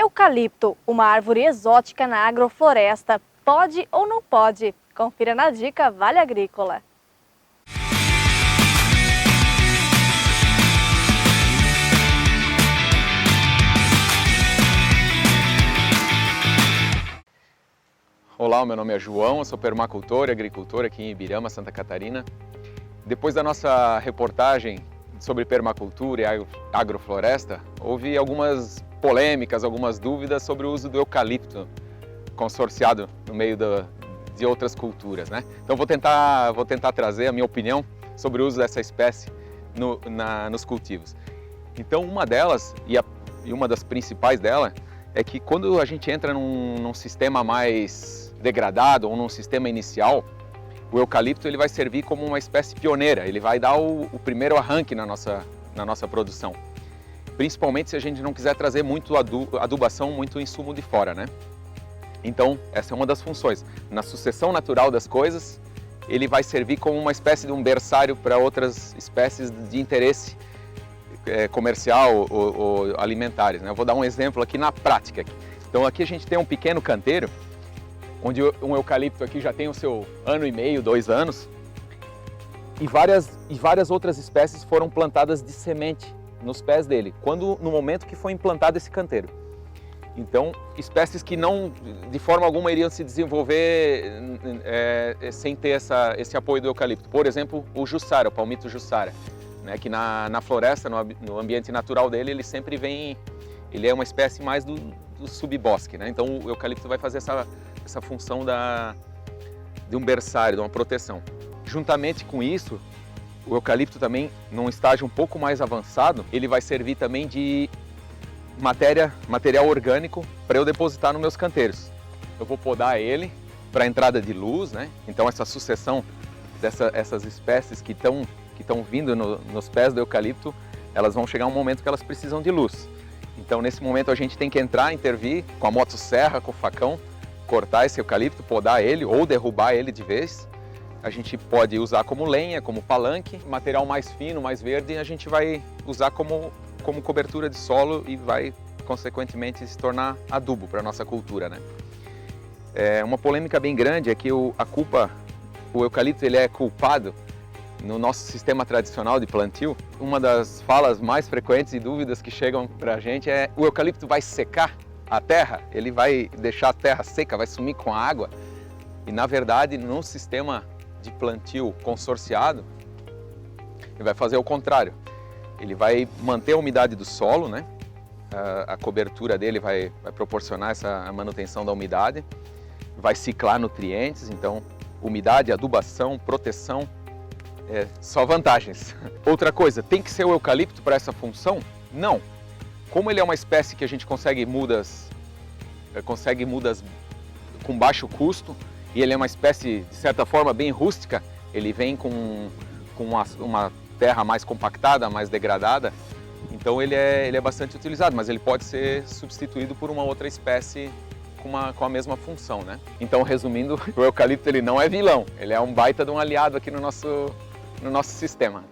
Eucalipto, uma árvore exótica na agrofloresta, pode ou não pode? Confira na dica Vale Agrícola. Olá, meu nome é João, eu sou permacultor e agricultor aqui em Ibirama, Santa Catarina. Depois da nossa reportagem sobre permacultura e agrofloresta, houve algumas polêmicas, algumas dúvidas sobre o uso do eucalipto consorciado no meio de outras culturas, né? Então vou tentar trazer a minha opinião sobre o uso dessa espécie nos cultivos. Então uma delas, e uma das principais dela, é que quando a gente entra num sistema mais degradado ou num sistema inicial, o eucalipto ele vai servir como uma espécie pioneira, ele vai dar o primeiro arranque na nossa produção. Principalmente se a gente não quiser trazer muito adubação, muito insumo de fora, né? Então, essa é uma das funções. Na sucessão natural das coisas, ele vai servir como uma espécie de um berçário para outras espécies de interesse comercial ou alimentares, né? Eu vou dar um exemplo aqui na prática. Então aqui a gente tem um pequeno canteiro, onde um eucalipto aqui já tem o seu 1,5 ano, 2 anos, e várias outras espécies foram plantadas de semente nos pés dele, no momento que foi implantado esse canteiro. Então, espécies que não, de forma alguma, iriam se desenvolver sem ter esse apoio do eucalipto. Por exemplo, o Jussara, o palmito Jussara, né, que na floresta, no ambiente natural dele, ele sempre vem, ele é uma espécie mais do subbosque, né? Então o eucalipto vai fazer essa função de um berçário, de uma proteção. Juntamente com isso, o eucalipto também, num estágio um pouco mais avançado, ele vai servir também de material orgânico para eu depositar nos meus canteiros. Eu vou podar ele para a entrada de luz, né? Então essa sucessão dessas espécies que estão vindo nos pés do eucalipto, elas vão chegar um momento que elas precisam de luz. Então nesse momento a gente tem que entrar, intervir com a motosserra, com o facão, cortar esse eucalipto, podar ele ou derrubar ele de vez. A gente pode usar como lenha, como palanque, material mais fino, mais verde, a gente vai usar como cobertura de solo e vai consequentemente se tornar adubo para a nossa cultura, né? Uma polêmica bem grande é que o eucalipto ele é culpado no nosso sistema tradicional de plantio. Uma das falas mais frequentes e dúvidas que chegam para a gente é: o eucalipto vai secar a terra? Ele vai deixar a terra seca, vai sumir com a água? E na verdade, no sistema de plantio consorciado, ele vai fazer o contrário. Ele vai manter a umidade do solo, né? A cobertura dele vai proporcionar essa manutenção da umidade, vai ciclar nutrientes, então umidade, adubação, proteção, só vantagens. Outra coisa, tem que ser o eucalipto para essa função? Não. Como ele é uma espécie que a gente consegue mudas com baixo custo, e ele é uma espécie, de certa forma, bem rústica, ele vem com uma terra mais compactada, mais degradada, então ele é bastante utilizado, mas ele pode ser substituído por uma outra espécie com a mesma função, né? Então, resumindo, o eucalipto ele não é vilão, ele é um baita de um aliado aqui no nosso sistema.